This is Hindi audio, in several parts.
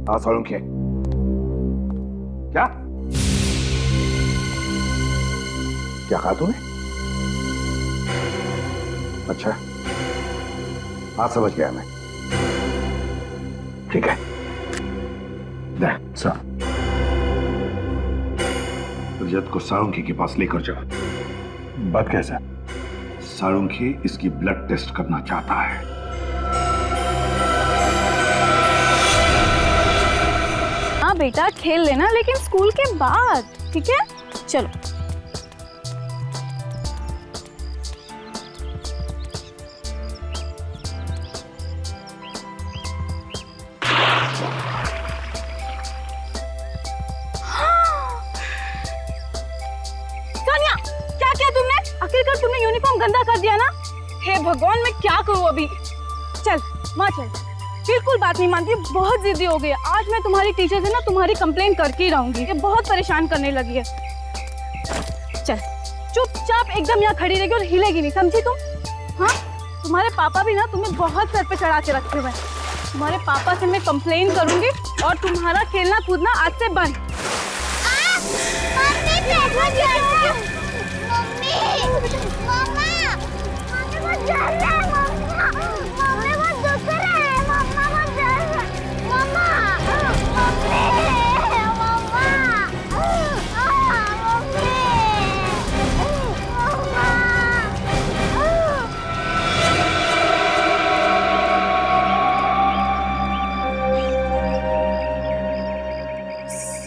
हाँ सालुंखे, क्या क्या कहा तूने? अच्छा, हाँ समझ गया मैं। ठीक है, ले सर, रजत को सालुंखे के पास लेकर जाओ। बात कैसा? सालुंखे इसकी ब्लड टेस्ट करना चाहता है। हाँ बेटा, खेल लेना लेकिन स्कूल के बाद, ठीक है? चलो। सोनिया, क्या किया तुमने? आखिरकार तुमने यूनिफॉर्म गंदा कर दिया ना। हे भगवान, मैं क्या करूँ अभी? चल माँ चल, बिल्कुल बात नहीं मानती, बहुत जिद्दी हो गई है। आज मैं तुम्हारी टीचर से ना तुम्हारी कंप्लेन करके ही रहूंगी। ये बहुत परेशान करने लगी है। चल चुपचाप एकदम यहाँ खड़ी रहेगी और हिलेगी नहीं, समझी तुम? हाँ, तुम्हारे पापा भी ना तुम्हें बहुत सर पे चढ़ा के रखे हुए हैं। तुम्हारे पापा से मैं कंप्लेन करूंगी और तुम्हारा खेलना कूदना आज से बंद।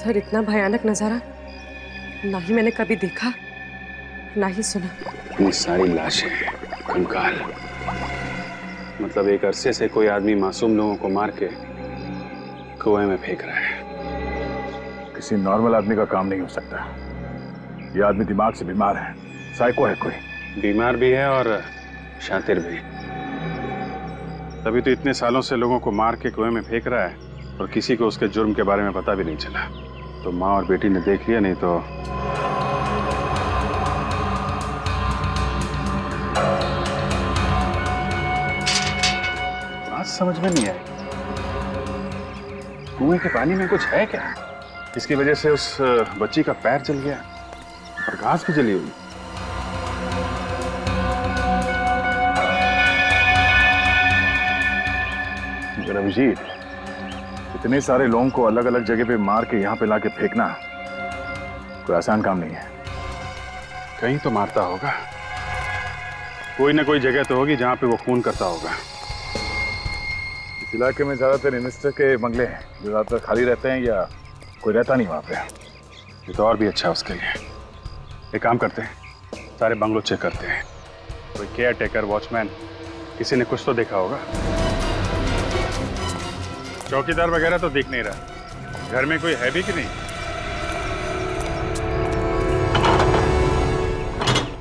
सर, इतना भयानक नजारा ना ही मैंने कभी देखा, ना ही सुना। इतनी सारी लाशें, कंकाल, मतलब एक अरसे से कोई आदमी मासूम लोगों को मार के कुएं में फेंक रहा है। किसी नॉर्मल आदमी का काम नहीं हो सकता। ये आदमी दिमाग से बीमार है, साइको है कोई। बीमार भी है और शातिर भी। तभी तो इतने सालों से लोगों को मार के कुएं में फेंक रहा है और किसी को उसके जुर्म के बारे में पता भी नहीं चला। तो माँ और बेटी ने देख लिया, नहीं तो बात समझ में नहीं आई। कुएं के पानी में कुछ है क्या, इसकी वजह से उस बच्ची का पैर जल गया और घास भी जली हुई। रविजीत, इतने सारे लोगों को अलग अलग जगह पे मार के यहाँ पे लाके फेंकना कोई आसान काम नहीं है। कहीं तो मारता होगा, कोई ना कोई जगह तो होगी जहां पे वो खून करता होगा। इस इलाके में ज्यादातर इन्वेस्टर के बंगले हैं जो ज्यादातर खाली रहते हैं या कोई रहता नहीं वहां पे। ये तो और भी अच्छा है उसके लिए। एक काम करते हैं, सारे बंगलों चेक करते हैं। कोई केयर टेकर, वॉचमैन, किसी ने कुछ तो देखा होगा। चौकीदार वगैरह तो दिख नहीं रहा। घर में कोई है भी कि नहीं?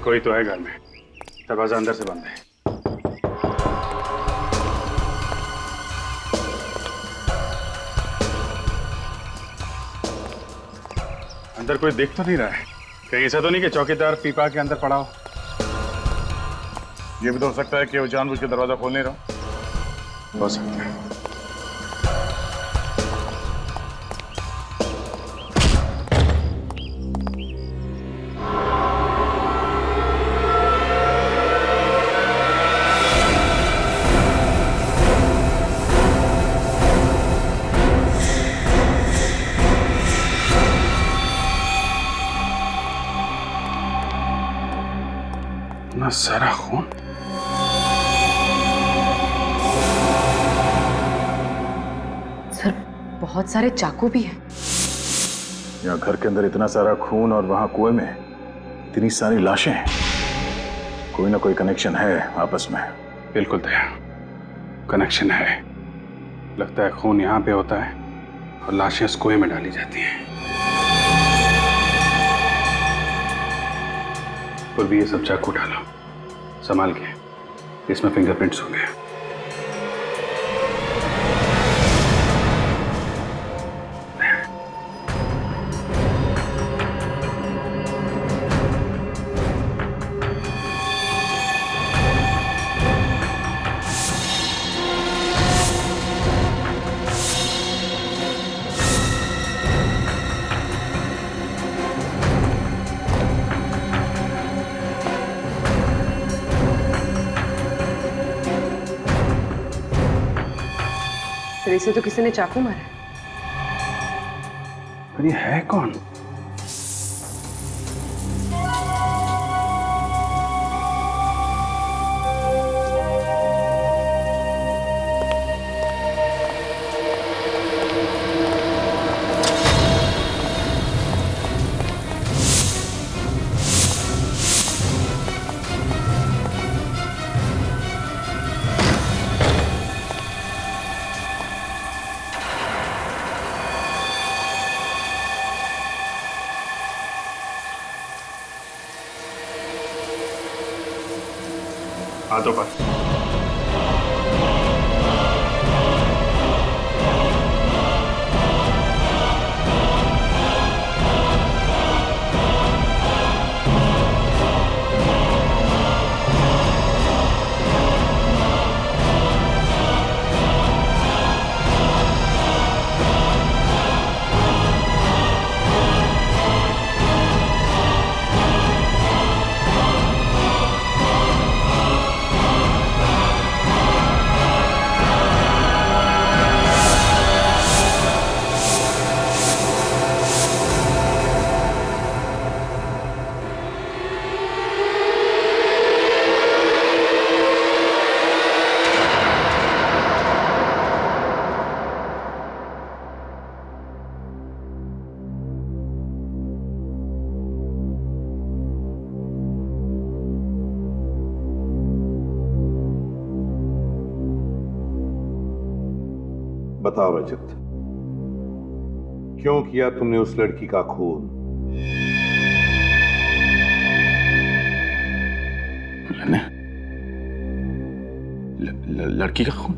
कोई तो है घर में, दरवाजा अंदर से बंद है। अंदर कोई देख तो नहीं रहा है? कहीं ऐसा तो नहीं कि चौकीदार पीपा के अंदर पड़ा हो? ये भी तो हो सकता है कि वो जानबूझ के दरवाजा खोल नहीं रहा हो सकता है। इतना सारा खून। सर, बहुत सारे चाकू भी हैं। यहाँ घर के अंदर इतना सारा खून और वहां कुएं में इतनी सारी लाशें हैं। कोई ना कोई कनेक्शन है आपस में। बिल्कुल दया, कनेक्शन है। लगता है खून यहाँ पे होता है और लाशें उस कुएं में डाली जाती हैं। और भी ये सब चाकू डालो, संभाल के। इसमें फिंगरप्रिंट्स होंगे। सर इसे तो किसी ने चाकू मारा है। पर ये है कौन? हाथों पर। बताओ रजत, क्यों किया तुमने उस लड़की का खून? मैंने लड़की का खून?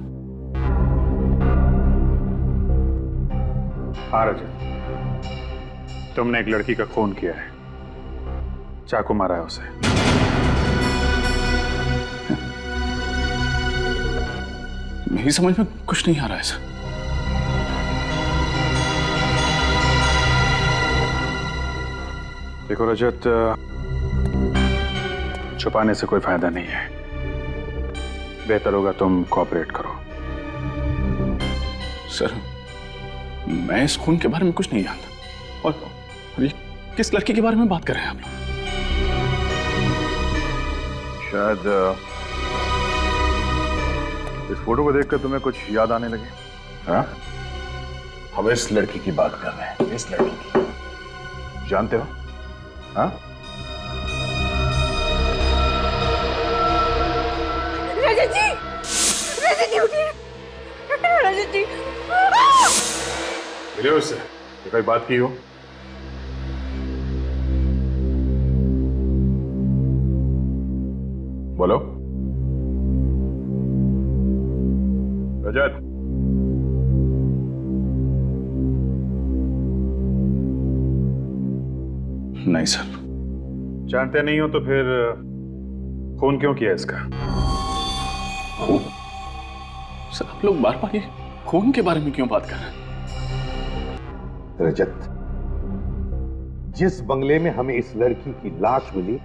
हाँ रजत, तुमने एक लड़की का खून किया है, चाकू मारा है उसे। मेरी समझ में कुछ नहीं आ रहा है सर। देखो रजत, छुपाने से कोई फायदा नहीं है। बेहतर होगा तुम कोऑपरेट करो। सर, मैं इस खून के बारे में कुछ नहीं जानता। और ये किस लड़की के बारे में बात कर रहे हैं आप लोग? शायद इस फोटो को देखकर तुम्हें कुछ याद आने लगे। हाँ, हम इस लड़की की बात कर रहे हैं, इस लड़की की। जानते हो? हाँ, रजत जी, रजत जी उठिए, रजत जी। मिले उससे, कोई बात की हो? बोलो रजत। नहीं सर। जानते नहीं हो तो फिर खून क्यों किया इसका? खून? सर, आप लोग बार बार ये खून के बारे में क्यों बात कर रहे हैं? रजत, जिस बंगले में हमें इस लड़की की लाश मिली,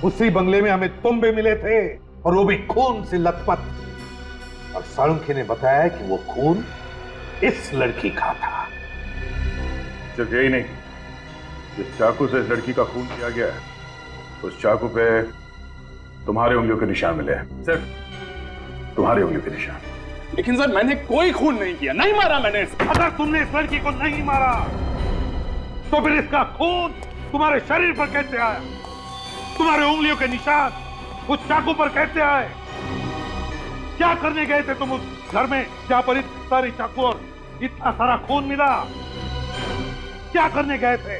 उसी बंगले में हमें तुम भी मिले थे, और वो भी खून से लथपथ। और साळुंखे ने बताया कि वो खून इस लड़की का था। सिर्फ यही नहीं, जिस चाकू से इस लड़की का खून किया गया है, उस चाकू पे तुम्हारे उंगलियों के निशान मिले हैं। सिर्फ तुम्हारी उंगलियों के निशान। लेकिन सर, मैंने कोई खून नहीं किया, नहीं मारा मैंने इसे। अगर तुमने इस लड़की को नहीं मारा, तो फिर इसका खून तुम्हारे शरीर पर कैसे आया? तुम्हारे उंगलियों के निशान उस चाकू पर कैसे आए? क्या करने गए थे तुम उस घर में जहां पर इतनी सारी चाकू और इतना सारा खून मिला? क्या करने गए थे?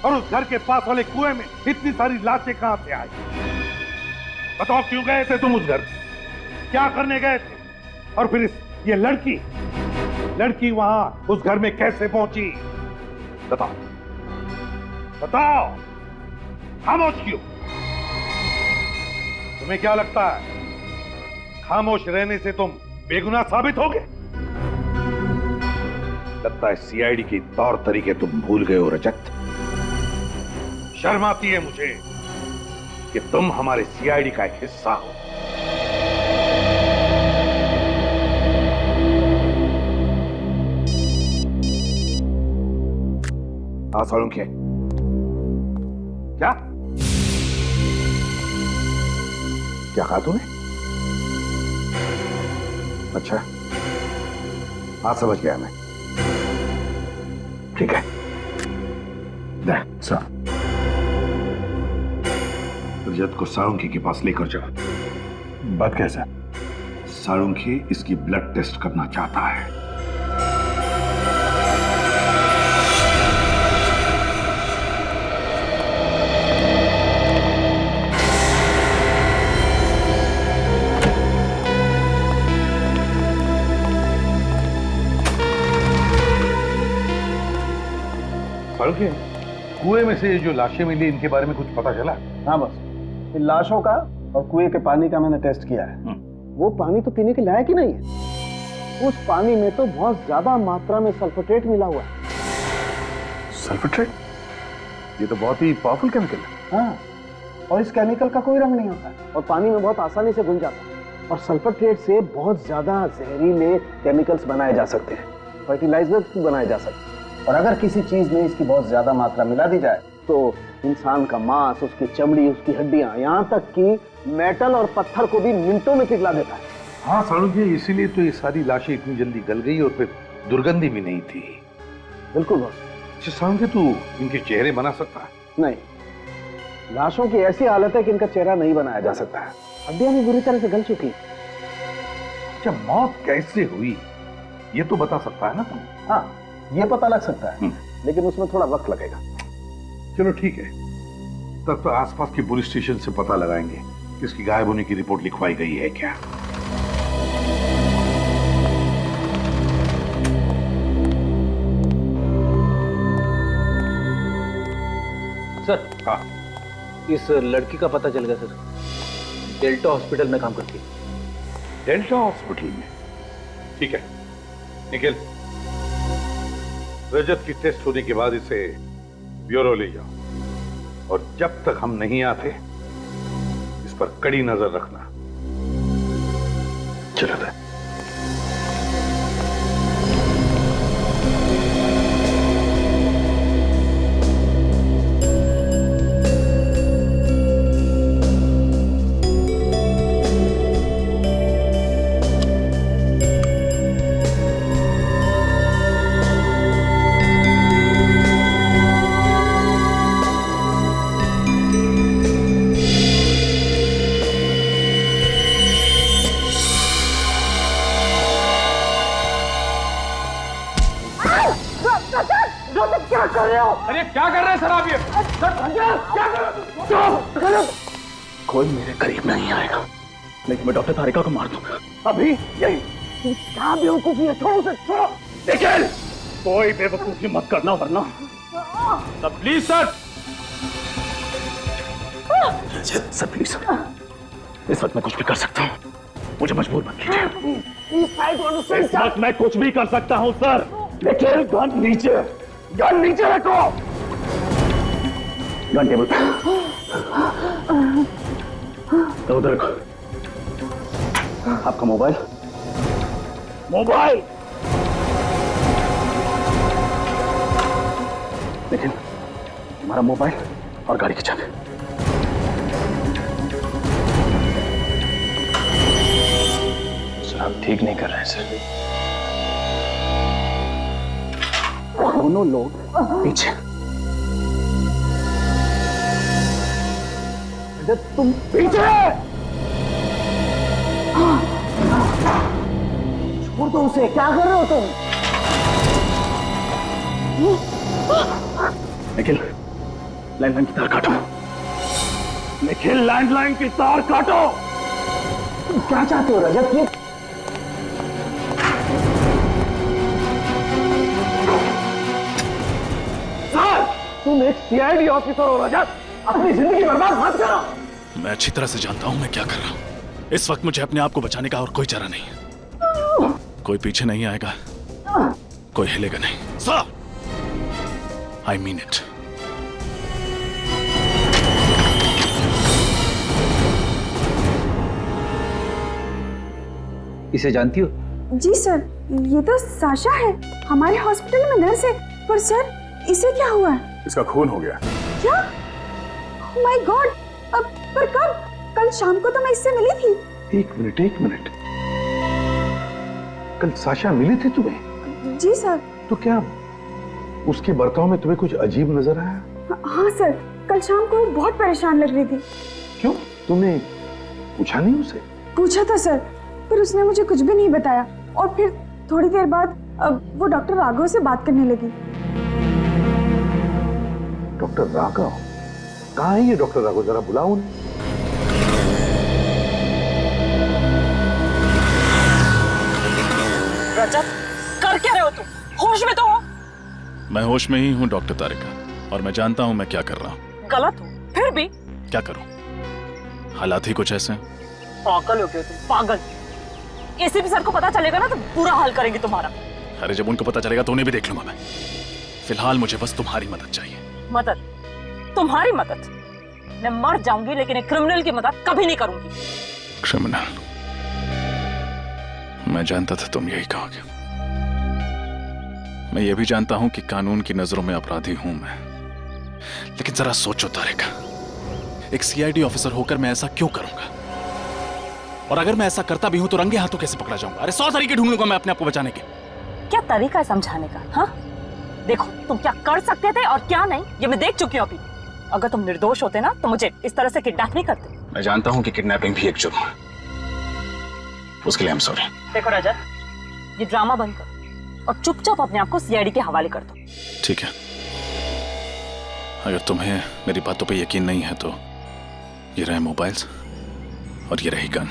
और उस घर के पास वाले कुएं में इतनी सारी लाशें कहां से आई? बताओ, क्यों गए थे तुम उस घर? क्या करने गए थे? और फिर ये लड़की वहां उस घर में कैसे पहुंची? बताओ बताओ, खामोश क्यों? तुम्हें क्या लगता है खामोश रहने से तुम बेगुनाह साबित होगे? लगता है सीआईडी के तौर तरीके तुम भूल गए हो रजत। शर्म आती है मुझे कि तुम हमारे सीआईडी का एक हिस्सा हो। हाँ सालुंखे, क्या? क्या कहा तूने? अच्छा, हाँ समझ गया मैं। ठीक है, दे सर, रजत को सालुंखे के पास लेकर जाओ। बात कैसा? सालुंखे इसकी ब्लड टेस्ट करना चाहता है। सालुंखे, कुएं में से जो लाशें मिली इनके बारे में कुछ पता चला? हाँ बस, इन लाशों का और कुएं के पानी का मैंने टेस्ट किया है। वो पानी तो पीने के लायक ही नहीं है। उस पानी में तो बहुत ज्यादा मात्रा में सल्फेट मिला हुआ है। सल्फेट? ये तो बहुत ही पावरफुल केमिकल है। हाँ, और इस केमिकल का कोई रंग नहीं होता है और पानी में बहुत आसानी से घुल जाता है। और सल्फेट से बहुत ज्यादा जहरीले केमिकल्स बनाए जा सकते हैं, फर्टिलाइजर्स भी बनाए जा सकते हैं। और अगर किसी चीज में इसकी बहुत ज्यादा मात्रा मिला दी जाए तो इंसान का मांस, उसकी चमड़ी, उसकी हड्डियां, यहाँ तक कि मेटल और पत्थर को भी मिनटों में पिघला देता है। हाँ सालुंखे, इसीलिए तो ये सारी लाशें इतनी जल्दी गल गई और फिर दुर्गंधी भी नहीं थी। बिल्कुल बॉस। अच्छा सालुंखे, तू इनके चेहरे बना सकता है? नहीं, लाशों की ऐसी हालत है कि इनका चेहरा नहीं बनाया जा सकता है। हड्डियां भी बुरी तरह से गल चुकी। अच्छा, मौत कैसे हुई ये तो बता सकता है ना तू? हाँ, ये पता लग सकता है, लेकिन उसमें थोड़ा वक्त लगेगा। चलो ठीक है, तब तो आसपास के पुलिस स्टेशन से पता लगाएंगे कि इसकी गायब होने की रिपोर्ट लिखवाई गई है क्या। सर, हाँ, इस लड़की का पता चल गया सर। डेल्टा हॉस्पिटल में काम करती है। डेल्टा हॉस्पिटल में? ठीक है, निखिल, रजत की टेस्ट होने के बाद इसे ब्यूरो ले जाओ और जब तक हम नहीं आते इस पर कड़ी नजर रखना। चलो दे। अरे क्या कर रहे हैं सर आप ये? कोई मेरे करीब नहीं आएगा, लेकिन मैं डॉक्टर तारिका को मार दूंगा अभी यही। क्या बेवकूफी है, छोड़ो उसे, छोड़ो। निखिल, कोई बेवकूफी मत करना वरना। Please sir. सर प्लीज, इस वक्त मैं कुछ भी कर सकता हूँ, मुझे मजबूर मत कीजिए। इस वक्त मैं कुछ भी कर सकता हूँ सर। निखिल, गन नीचे, गन नीचे रखो। गन टेबल पे, तो उधर रखो। आपका मोबाइल, मोबाइल। लेकिन हमारा मोबाइल और गाड़ी की चाबी। सर आप ठीक नहीं कर रहे हैं सर। दोनों लोग पीछे। तुम पीछे छोड़ दो उसे, क्या कर रहे हो तुम? निखिल, लैंडलाइन की तार काटो। निखिल, लैंडलाइन की तार काटो। तुम क्या चाहते हो रजत? ये तुम एक सीआईडी ऑफिसर हो रजत, अपनी जिंदगी बर्बाद मत करो। मैं अच्छी तरह से जानता हूं मैं क्या कर रहा हूं। इस वक्त मुझे अपने आप को बचाने का और कोई चारा नहीं है। कोई पीछे नहीं आएगा, कोई हिलेगा नहीं। Sir, I mean it. इसे जानती हो? जी सर, ये तो साशा है, हमारे हॉस्पिटल में नर्स है। पर सर, इसे क्या हुआ? इसका खून हो गया। क्या? My God! पर कब? कल शाम को तो मैं इससे मिली थी। एक मिनट, कल साशा मिली थी तुम्हें? जी सर। तो क्या उसके बर्ताव में तुम्हें कुछ अजीब नजर आया? हाँ सर, कल शाम को वो बहुत परेशान लग रही थी। क्यों? तुमने पूछा नहीं उसे? पूछा था सर, पर उसने मुझे कुछ भी नहीं बताया। और फिर थोड़ी देर बाद वो डॉक्टर राघव से बात करने लगी। डॉक्टर राघव? कहाँ है ये डॉक्टर राघव? जरा बुलाओ उन्हें। रजत, कर क्या रहे हो तुम? होश में तो हो? मैं होश में ही हूँ डॉक्टर तारिका, और मैं जानता हूँ मैं क्या कर रहा हूँ। गलत हो, फिर भी? क्या करूँ, हालात ही कुछ ऐसे हैं। पागल हो गए तुम, पागल। एसीपी सर को पता चलेगा ना तो बुरा हाल करेंगे तुम्हारा। अरे जब उनको पता चलेगा तो उन्हें भी देख लूंगा मैं। फिलहाल मुझे बस तुम्हारी मदद चाहिए। मदद? तुम्हारी मदद? मैं मर जाऊंगी लेकिन एक क्रिमिनल की मदद कभी नहीं करूंगी। क्रिमिनल? मैं जानता था तुम यही कहोगे। मैं ये भी जानता हूं कि कानून की नजरों में अपराधी हूं मैं, लेकिन जरा सोचो तारिका, एक सीआईडी ऑफिसर होकर मैं ऐसा क्यों करूंगा? और अगर मैं ऐसा करता भी हूं तो रंगे हाथों कैसे पकड़ा जाऊंगा? अरे 100 तरीके ढूंढ लूंगा मैं अपने आप को बचाने के। क्या तरीका है समझाने का? हाँ, देखो तुम क्या कर सकते थे और क्या नहीं ये मैं देख चुकी हूँ अभी। अगर तुम निर्दोष होते ना तो मुझे इस तरह से किडनैप नहीं करते। मैं जानता हूं कि किडनैपिंग भी एक जुर्म है, उसके लिए आई एम सॉरी। देखो रजत, ये ड्रामा बंद करो और चुपचाप अपने आप को सीआईडी के हवाले कर दो। ठीक है, अगर तुम्हें मेरी बातों पे यकीन नहीं है तो ये रहे मोबाइल्स और ये रही गन।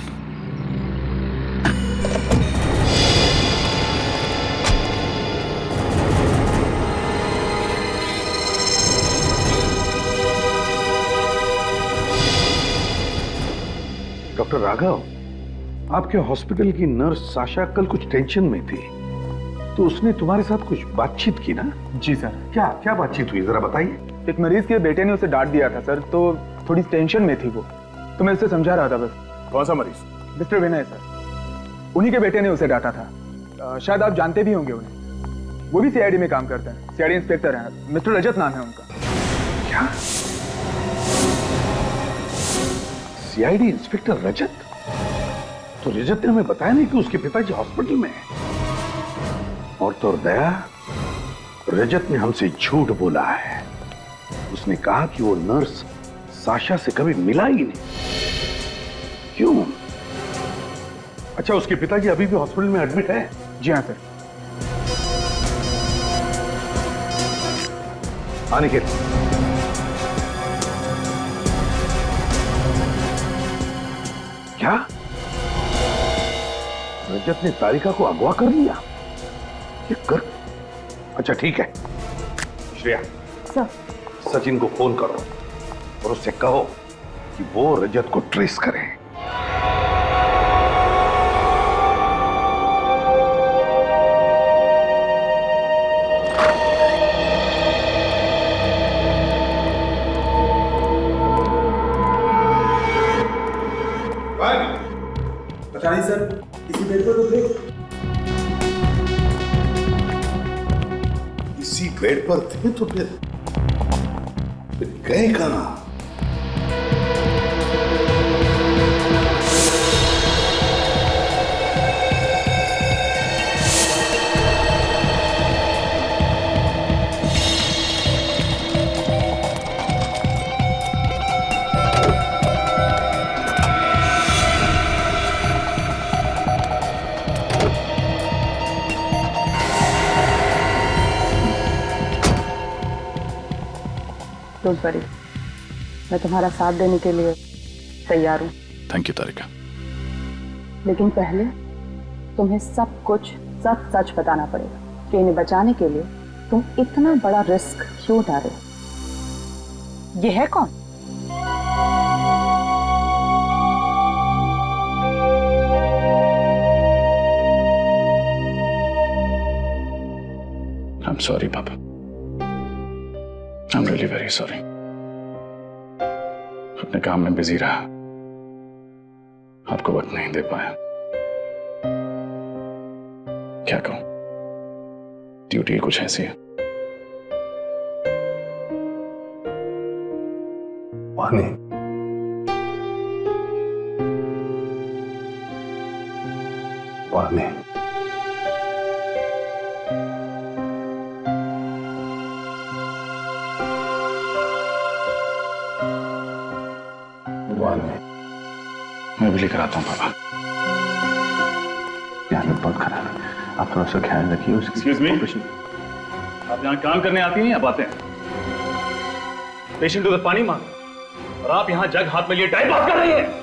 डॉक्टर राघव, आपके हॉस्पिटल की नर्स साशा कल कुछ टेंशन में थी, तो उसने तुम्हारे साथ कुछ बातचीत की ना? जी सर। क्या क्या बातचीत हुई, जरा बताइए। एक मरीज के बेटे ने उसे डांट दिया था सर, तो थोड़ी टेंशन में थी वो, तो मैं उससे समझा रहा था बस। कौन सा मरीज? मिस्टर विनय सर, उन्हीं के बेटे ने उसे डांटा था। शायद आप जानते भी होंगे उन्हें, वो भी सीआईडी में काम करते हैं, सीआईडी इंस्पेक्टर हैं, मिस्टर रजत नाम है उनका। क्या? सीआईडी इंस्पेक्टर रजत? तो रजत ने हमें बताया नहीं कि उसके पिताजी हॉस्पिटल में हैं। और तो दया, रजत ने हमसे झूठ बोला है। उसने कहा कि वो नर्स साशा से कभी मिला ही नहीं। क्यों? अच्छा, उसके पिताजी अभी भी हॉस्पिटल में एडमिट है? जी हाँ सर। आने के क्या? रजत ने तारिका को अगवा कर लिया? ये कर? अच्छा ठीक है, श्रेया सर, सचिन को फोन करो और उससे कहो कि वो रजत को ट्रेस करे। पता नहीं सर, इसी बेड पर तो थे। इसी बेड पर थे तो फिर गए कहां? डोंट वरी, मैं तुम्हारा साथ देने के लिए तैयार हूँ। थैंक यू तारिका। लेकिन पहले तुम्हें सब कुछ सच सच बताना पड़ेगा कि इन्हें बचाने के लिए तुम इतना बड़ा रिस्क क्यों उठा रहे हो। ये है कौन? I'm sorry, Papa. I'm really very sorry. अपने काम में बिजी रहा, आपको वक्त नहीं दे पाया। क्या कहूं, ड्यूटी कुछ ऐसी है। पानी। पानी। पानी। मैं भी लेकर आता हूँ पापा। ये हालत बहुत खराब है, आप थोड़ा सा ख्याल रखिए उसकी। Excuse me? आप यहाँ काम करने आती हैं या बातें? पेशेंट उधर पानी मांग और आप यहाँ जग हाथ में लिए टाइम पास कर रही हैं।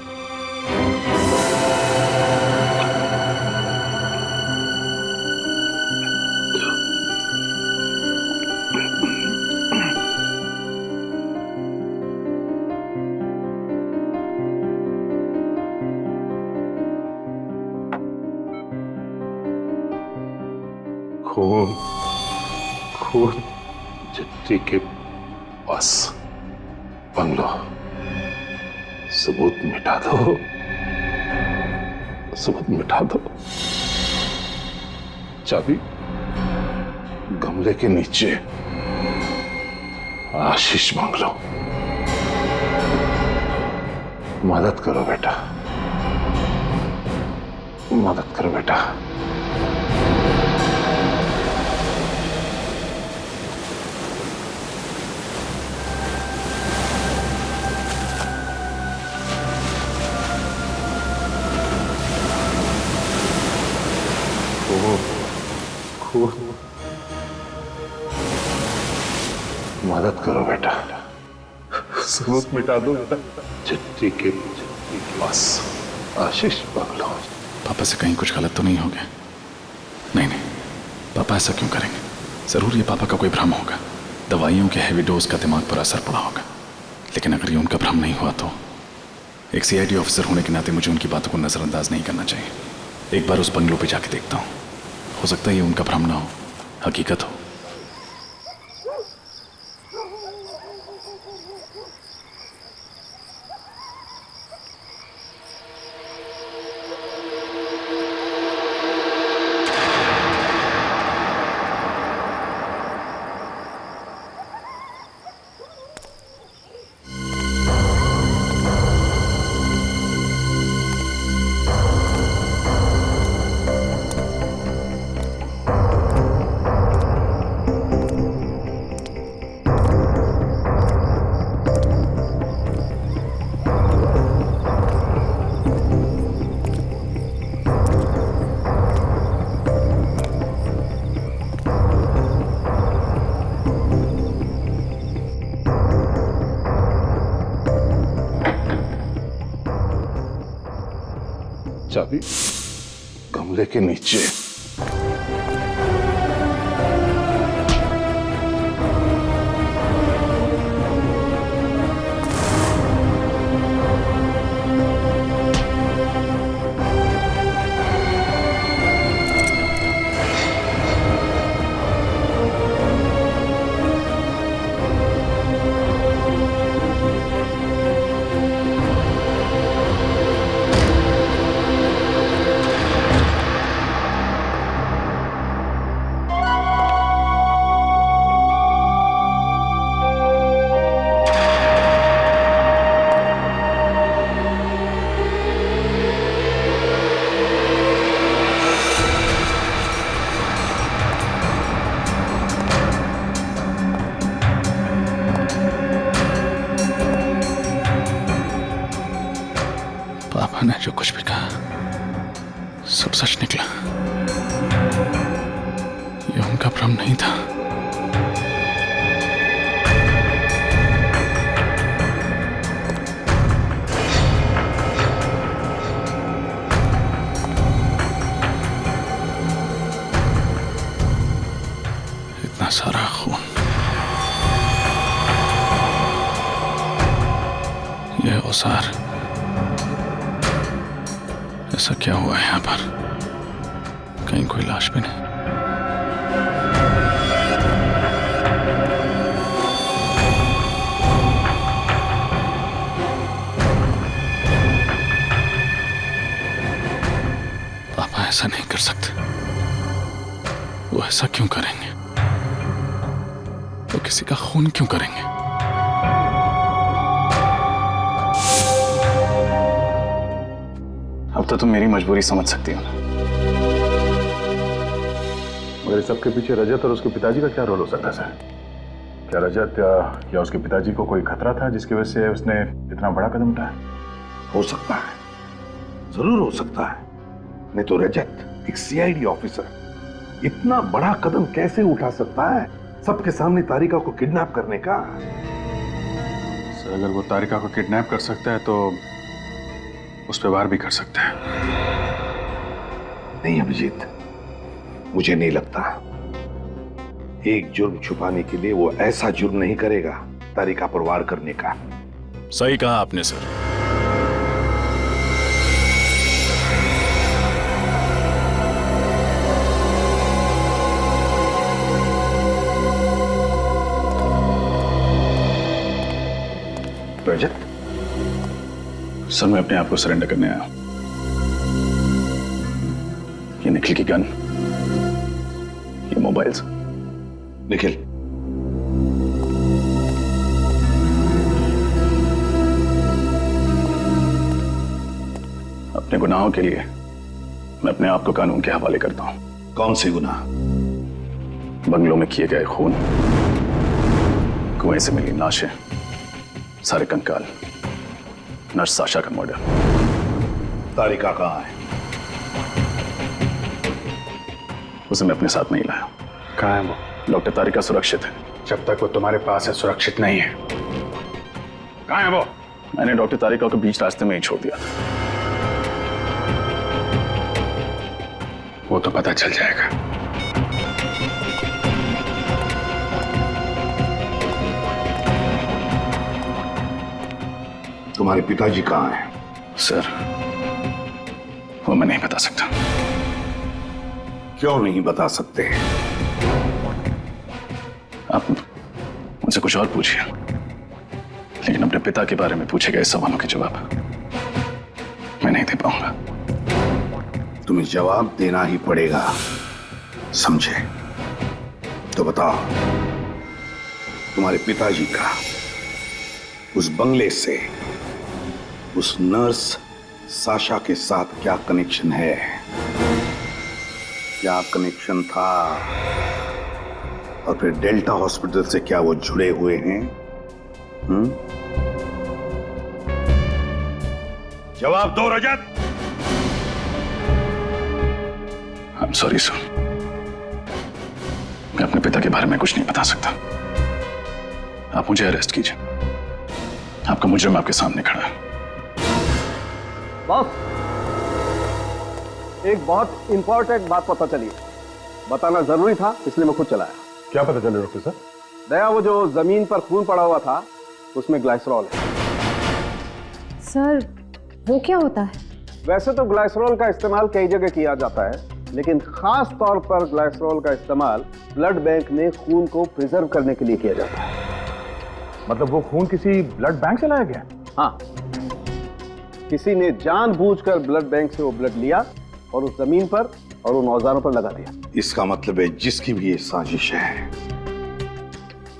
खून, खून चिट्ठी के पास बंगलो, सबूत मिटा दो, सबूत मिटा दो। चाबी गमले के नीचे, आशीष बंगलो। मदद करो बेटा, मदद करो बेटा। खून, मदद करो बेटा, सबूत मिटा दो बेटा। चिट्ठी के पास आशीष बंगलो। पापा से कहीं कुछ गलत तो नहीं हो गया? नहीं नहीं, पापा ऐसा क्यों करेंगे? जरूर ये पापा का कोई भ्रम होगा, दवाइयों के हैवी डोज का दिमाग पर असर पड़ा होगा। लेकिन अगर ये उनका भ्रम नहीं हुआ तो एक सीआईडी ऑफिसर होने के नाते मुझे उनकी बातों को नजरअंदाज नहीं करना चाहिए। एक बार उस बंगलों पे जाके देखता हूँ, हो सकता है ये उनका भ्रम ना हो, हकीकत हो। चाबी गमले के नीचे। पापा ने जो कुछ भी कहा सब सच निकला। ये उनका भ्रम नहीं था। इतना सारा खून, ये औजार, ऐसा क्या हुआ है यहाँ पर? कहीं कोई लाश भी नहीं। पापा ऐसा नहीं कर सकते। वो ऐसा क्यों करेंगे? वो किसी का खून क्यों करेंगे? तो तुम मेरी मजबूरी समझ सकती हो ना। मगर इस सबके पीछे रजत और उसके पिताजी का क्या रोल हो सकता है सर? क्या रजत या उसके पिताजी को कोई खतरा था जिसकी वजह से उसने इतना बड़ा कदम उठाया? हो सकता है, जरूर हो सकता है। नहीं तो रजत एक सीआईडी ऑफिसर इतना बड़ा कदम कैसे उठा सकता है सबके सामने तारिका को किडनैप करने का? सर अगर वो तारिका को किडनैप कर सकता है तो उस पर वार भी कर सकता है। नहीं अभिजीत, मुझे नहीं लगता। एक जुर्म छुपाने के लिए वो ऐसा जुर्म नहीं करेगा तारिका पर वार करने का। सही कहा आपने सर। रजत, सर मैं अपने आप को सरेंडर करने आया हूं। ये निखिल की गन, ये मोबाइल्स। निखिल, अपने गुनाहों के लिए मैं अपने आप को कानून के हवाले करता हूं। कौन सी गुनाह? बंगलों में किए गए खून, कुएं से मिली लाशें, सारे कंकाल, नर्स साशा का मर्डर। तारिका कहाँ है? उसे मैं अपने साथ नहीं लाया। कहाँ है वो? डॉक्टर तारिका सुरक्षित है। जब तक वो तुम्हारे पास है सुरक्षित नहीं है। कहाँ है वो? मैंने डॉक्टर तारिका को बीच रास्ते में ही छोड़ दिया था। वो तो पता चल जाएगा। तुम्हारे पिताजी कहाँ हैं? सर वो मैं नहीं बता सकता। क्यों नहीं बता सकते? आप मुझसे कुछ और पूछिए, लेकिन अपने पिता के बारे में पूछे गए सवालों के जवाब मैं नहीं दे पाऊंगा। तुम्हें जवाब देना ही पड़ेगा, समझे? तो बताओ, तुम्हारे पिताजी का उस बंगले से उस नर्स साशा के साथ क्या कनेक्शन है? क्या कनेक्शन था? और फिर डेल्टा हॉस्पिटल से क्या वो जुड़े हुए हैं? जवाब दो रजत। आई एम सॉरी सर, मैं अपने पिता के बारे में कुछ नहीं बता सकता। आप मुझे अरेस्ट कीजिए, आपका मुजरिम आपके सामने खड़ा है। बॉस, एक बहुत इंपॉर्टेंट बात पता चली, बताना जरूरी था इसलिए मैं खुद चलाया। क्या पता चले डॉक्टर साहब? दया, वो जो जमीन पर खून पड़ा हुआ था उसमें ग्लाइसरॉल है। सर वो क्या होता है? वैसे तो ग्लाइसरॉल का इस्तेमाल कई जगह किया जाता है, लेकिन खास तौर पर ग्लाइसरॉल का इस्तेमाल ब्लड बैंक में खून को प्रिजर्व करने के लिए किया जाता है। मतलब वो खून किसी ब्लड बैंक से लाया गया? हाँ, किसी ने जानबूझकर ब्लड बैंक से वो ब्लड लिया और उस जमीन पर और उन औजारों पर लगा दिया। इसका मतलब है जिसकी भी ये साजिश है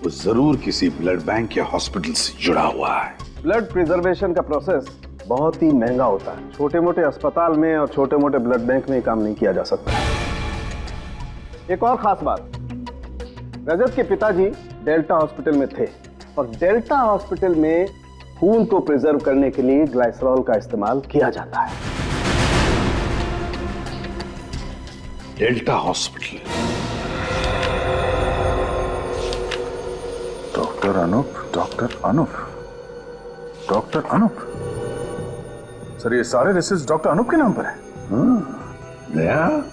वो जरूर किसी ब्लड बैंक या हॉस्पिटल से जुड़ा हुआ है। ब्लड प्रिजर्वेशन का प्रोसेस बहुत ही महंगा होता है। छोटे मोटे अस्पताल में और छोटे मोटे ब्लड बैंक में काम नहीं किया जा सकता। एक और खास बात, रजत के पिताजी डेल्टा हॉस्पिटल में थे और डेल्टा हॉस्पिटल में खून को प्रिजर्व करने के लिए ग्लाइसरॉल का इस्तेमाल किया जाता है। Delta hospital. Doctor Anoop, doctor Anoop, doctor Anoop. Sir ये सारे रिसर्च डॉक्टर अनूप के नाम पर है? दया,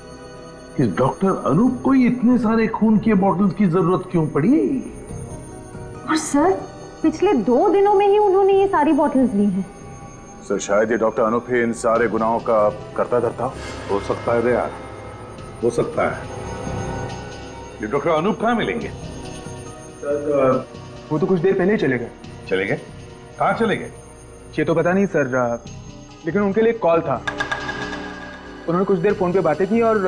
इस डॉक्टर अनूप को ही इतने सारे खून के बॉटल्स की जरूरत क्यों पड़ी? और सर पिछले 2 दिनों में ही उन्होंने ये सारी बॉटल्स ली हैं। सर शायद ये डॉक्टर अनूप ही इन सारे गुनाहों का करता धरता हो सकता है दया, हो सकता है। ये डॉक्टर अनूप कहाँ मिलेंगे? सर वो तो कुछ देर पहले ही चले गए। चले गए? कहाँ चले गए? ये तो पता नहीं सर, लेकिन उनके लिए एक कॉल था। उन्होंने कुछ देर फोन पे बातें की और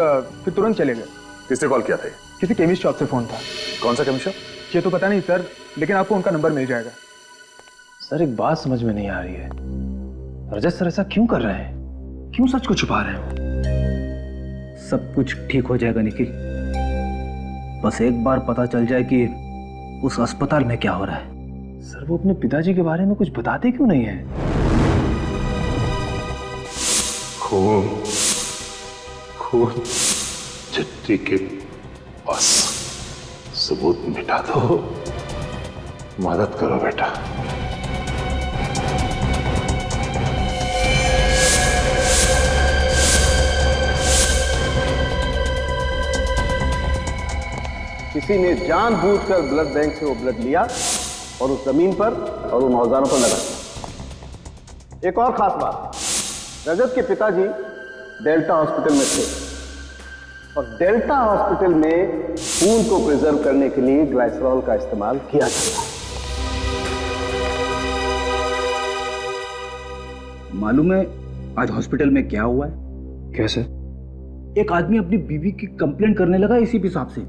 फिर तुरंत चले गए। किसने कॉल किया था? किसी केमिस्ट शॉप से फोन था। कौन सा केमिस्ट शॉप? ये तो पता नहीं सर, लेकिन आपको उनका नंबर मिल जाएगा। सर एक बात समझ में नहीं आ रही है, रजत सर ऐसा क्यों कर रहे हैं? क्यों सच को छुपा रहे हो? सब कुछ ठीक हो जाएगा निखिल, बस एक बार पता चल जाए कि उस अस्पताल में क्या हो रहा है। सर वो अपने पिताजी के बारे में कुछ बताते क्यों नहीं है? खून चिट्ठी के बस सबूत मिटा दो, मदद करो बेटा। किसी ने जानबूझकर ब्लड बैंक से वो ब्लड लिया और उस जमीन पर और उन औजारों पर लगा दिया। एक और खास बात, रजत के पिताजी डेल्टा हॉस्पिटल में थे और डेल्टा हॉस्पिटल में खून को प्रिजर्व करने के लिए ग्लाइसरॉल का इस्तेमाल किया जाता है। मालूम है आज हॉस्पिटल में क्या हुआ है? कैसे? एक आदमी अपनी बीवी की कंप्लेंट करने लगा एसीपी साहब से।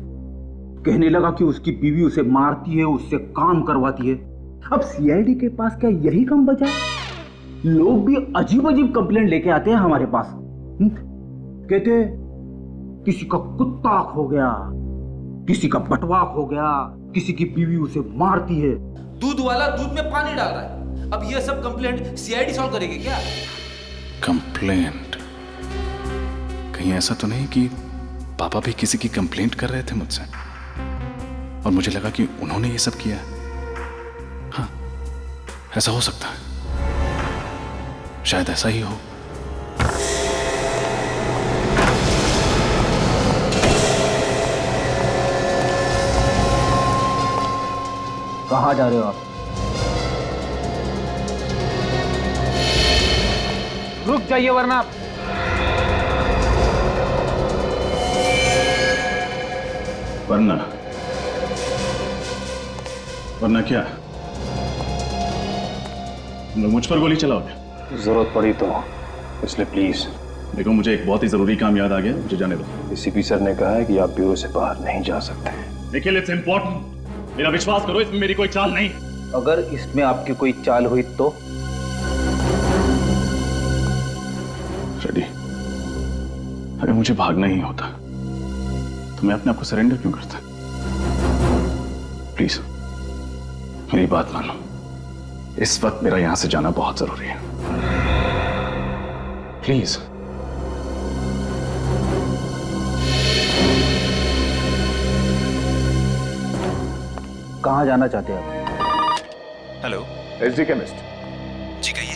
कहने लगा कि उसकी बीवी उसे मारती है, उससे काम करवाती है। अब सीआईडी के पास क्या यही काम बचा? लोग भी अजीब अजीब कंप्लेंट लेके आते हैं हमारे पास। कहते किसी का कुत्ता खो गया, किसी का बटवा खो गया, किसी की बीवी उसे मारती है। दूध वाला दूध में पानी डाल रहा है। अब ये सब कंप्लेंट सीआईडी सॉल्व करेगी क्या? कंप्लेंट? कहीं ऐसा तो नहीं कि पापा भी किसी की कंप्लेंट कर रहे थे मुझसे और मुझे लगा कि उन्होंने ये सब किया? हाँ, ऐसा हो सकता है, शायद ऐसा ही हो। कहाँ जा रहे हो आप? रुक जाइए वरना। वरना वरना क्या? तुम लोग मुझ पर गोली चलाओगे? जरूरत पड़ी तो, इसलिए प्लीज। देखो मुझे एक बहुत ही जरूरी काम याद आ गया, मुझे जाने दो। एसीपी सर ने कहा है कि आप ब्यूरो से बाहर नहीं जा सकते। निखिल, इट्स इंपॉर्टेंट, मेरा विश्वास करो, इसमें मेरी कोई चाल नहीं। अगर इसमें आपकी कोई चाल हुई तो? रेडी, अगर मुझे भागना ही होता तो मैं अपने आप को सरेंडर क्यों करता? प्लीज मेरी बात मानो, इस वक्त मेरा यहां से जाना बहुत जरूरी है। प्लीज। कहाँ जाना चाहते हैं आप? Hello, SD chemist. जी कहिए।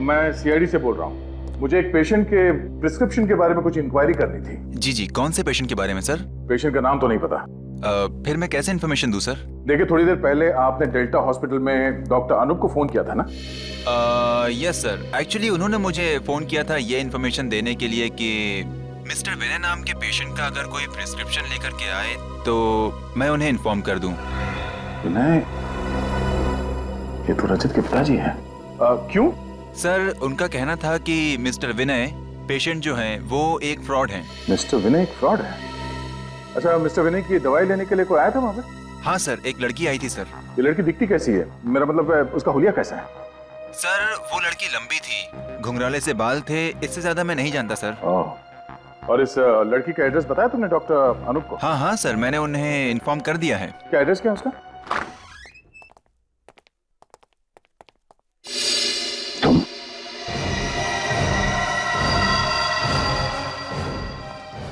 मैं सीआईडी से बोल रहा हूँ। मुझे एक पेशेंट के प्रिस्क्रिप्शन के बारे में कुछ इंक्वायरी करनी थी। जी जी, कौन से पेशेंट के बारे में सर? पेशेंट का नाम तो नहीं पता। फिर मैं कैसे इन्फॉर्मेशन दूं सर? देखिए, थोड़ी देर पहले आपने डेल्टा हॉस्पिटल में डॉक्टर अनूप को फोन किया था ना? यस सर, एक्चुअली उन्होंने मुझे फोन किया था ये इन्फॉर्मेशन देने के लिए कि मिस्टर विनय नाम के पेशेंट का अगर कोई प्रिस्क्रिप्शन लेकर के आए तो मैं उन्हें इन्फॉर्म कर दूं। विनय, ये तो रजत के पिताजी हैं। क्यों? सर उनका कहना था कि मिस्टर विनय पेशेंट जो हैं वो एक फ्रॉड हैं। मिस्टर विनय एक फ्रॉड है? अच्छा, मिस्टर विनय की दवाई लेने के लिए कोई आया था वहाँ पे? हाँ सर, एक लड़की आई थी सर। ये लड़की दिखती कैसी है? मेरा मतलब है, उसका हुलिया कैसा है? सर वो लड़की लंबी थी, घुंघराले से बाल थे, इससे ज्यादा मैं नहीं जानता सर। और इस लड़की का एड्रेस बताया तुमने डॉक्टर अनूप को? हाँ हाँ सर, मैंने उन्हें इन्फॉर्म कर दिया है। क्या एड्रेस क्या है उसका?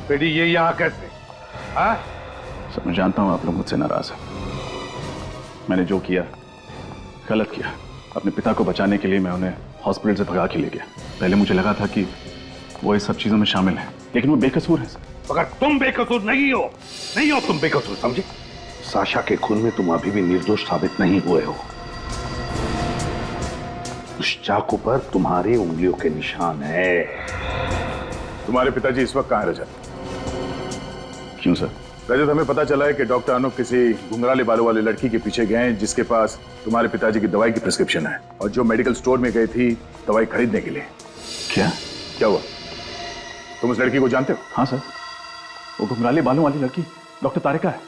बेटी ये यहाँ कैसे? हाँ? सर मैं जानता हूँ आप लोग मुझसे नाराज हैं। मैंने जो किया गलत किया। अपने पिता को बचाने के लिए मैं उन्हें हॉस्पिटल से भगा के ले गया। पहले मुझे लगा था कि वो इस सब चीजों में शामिल है, लेकिन वो बेकसूर है सर। मगर तुम बेकसूर नहीं हो, नहीं हो तुम बेकसूर, समझे? साशा के खून में तुम अभी भी निर्दोष साबित नहीं हुए हो। उस चाकू पर तुम्हारी उंगलियों के निशान है। तुम्हारे पिताजी इस वक्त कहाँ है रजत? क्यों सर? रजत, हमें पता चला है कि डॉक्टर अनूप किसी घुंघराले बालों वाली लड़की के पीछे गए हैं जिसके पास तुम्हारे पिताजी की दवाई की प्रिस्क्रिप्शन है और जो मेडिकल स्टोर में गई थी दवाई खरीदने के लिए। क्या? क्या हुआ? तुम उस लड़की को जानते हो? हाँ सर, वो घुंघराले बालों वाली लड़की डॉक्टर तारिका है।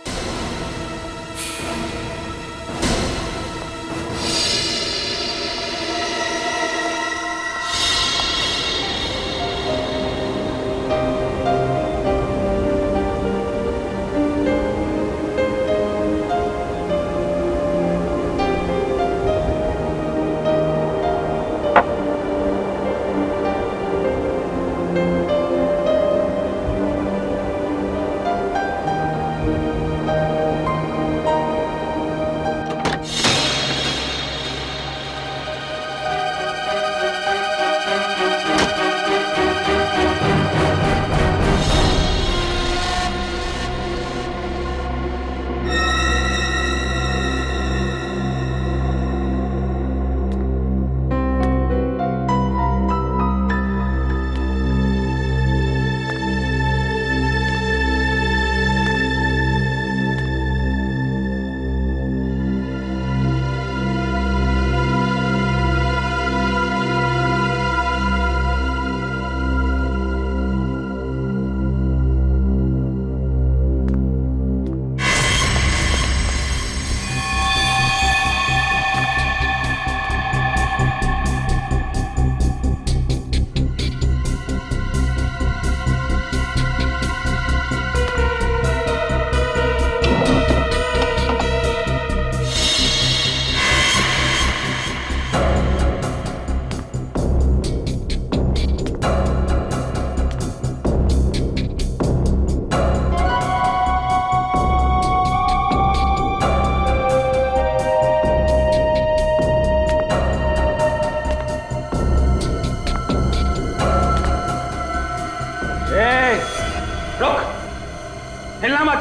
हिलना मत।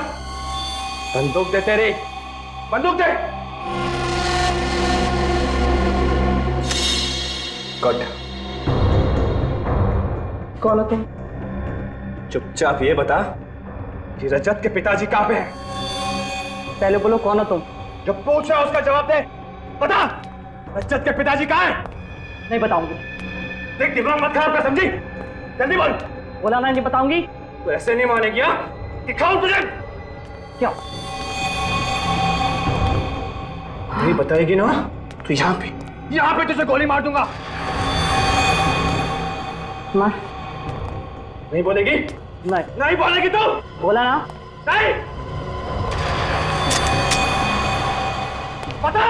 बंदूक दे तेरी, बंदूक दे। गुड। कौन हो तुम? चुपचाप ये बता कि रजत के पिताजी कहां पे हैं? पहले बोलो कौन हो तुम? जो पूछा उसका जवाब दे। बता, रजत के पिताजी कहां हैं? नहीं बताऊंगी। देख दिमाग मत खराब कर, समझी? जल्दी बोल। बोला ना नहीं बताऊंगी। तो ऐसे नहीं मानेगी? हाँ, दिखाओ तुझे। क्या नहीं बताएगी ना तो यहाँ पे तुझे गोली मार दूंगा। मार। नहीं बोलेगी? नहीं बोलेगी तू? बोला ना। नहीं। बता।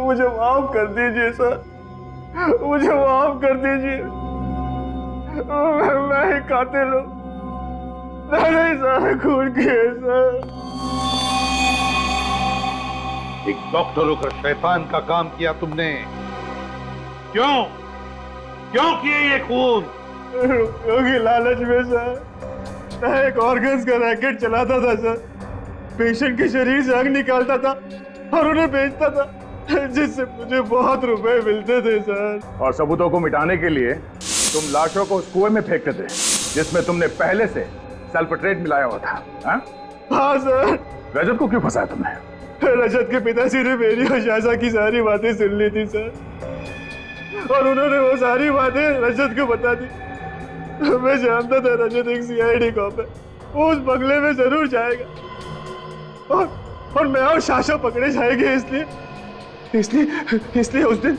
मुझे माफ कर दीजिए सर, मुझे माफ कर दीजिए। मैं ही कातिल हूँ, मैंने ही सारा खून किया सर। एक डॉक्टर होकर शैतान का काम किया तुमने। क्यों किए ये खून? क्योंकि लालच में सर, मैं एक ऑर्गन्स का रैकेट चलाता था सर। पेशेंट के शरीर से अंग निकालता था और उन्हें बेचता था, जिससे मुझे बहुत रुपए मिलते थे सर। और सबूतों को मिटाने के लिए तुम लाशों को उस कुएं में फेंकते थे जिसमें तुमने पहले से सल्फेट्रेट मिलाया हुआ था। हाँ सर। रजत को क्यों फंसाया तुमने? रजत के पिताजी ने मेरी और शाशा की सारी बातें सुन ली थी सर, और उन्होंने वो सारी बातें रजत को बता दी। मैं जानता था रजत एक सीआईडी कॉप है, वो उस बंगले में जरूर जाएगा और मैं और शाशा पकड़े जाएंगे। इसलिए उस दिन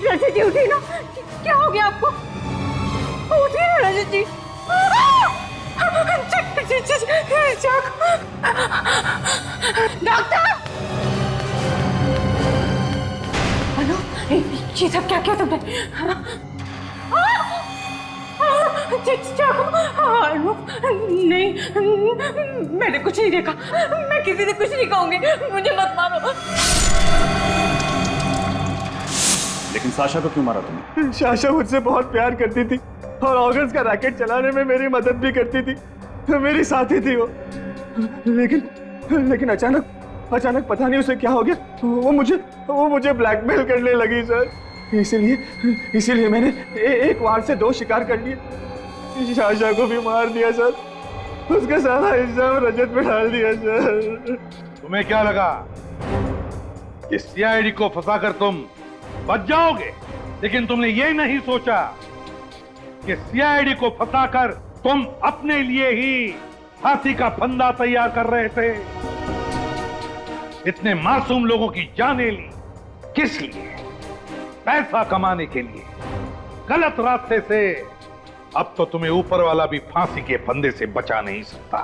रजत जी उठिए ना, क्या हो गया आपको? उठिए ना रजत जी। डॉक्टर! अनु, ये सब क्या किया तुमने? अनु, नहीं, मैंने कुछ नहीं देखा। मैं किसी से कुछ नहीं कहूंगी, मुझे मत मारो। लेकिन साशा को क्यों मारा तुमने? शाशा मुझसे बहुत प्यार करती थी और ऑर्गन्स का रैकेट चलाने में मेरी मदद भी करती थी, मेरी साथी थी वो। लेकिन अचानक पता नहीं उसे क्या हो गया, वो मुझे ब्लैकमेल करने लगी सर। इसीलिए मैंने एक वार से 2 शिकार कर लिए। शाशा को भी मार दिया सर, उसका सारा इल्जाम रजत पे डाल दिया सर। तुम्हें क्या लगा कि सीआईडी को फंसाकर तुम बच जाओगे? लेकिन तुमने ये नहीं सोचा कि सीआईडी को फंसाकर तुम अपने लिए ही फांसी का फंदा तैयार कर रहे थे। इतने मासूम लोगों की जानें ली, किस लिए? पैसा कमाने के लिए, गलत रास्ते से। अब तो तुम्हें ऊपर वाला भी फांसी के फंदे से बचा नहीं सकता।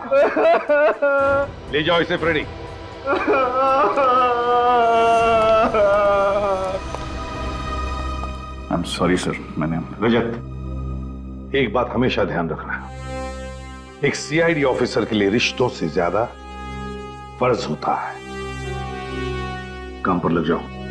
ले जाओ इसे फ्रेडी। I'm sorry सर, मैंने रजत, एक बात हमेशा ध्यान रखना, एक सीआईडी ऑफिसर के लिए रिश्तों से ज्यादा फर्ज होता है। काम पर लग जाओ।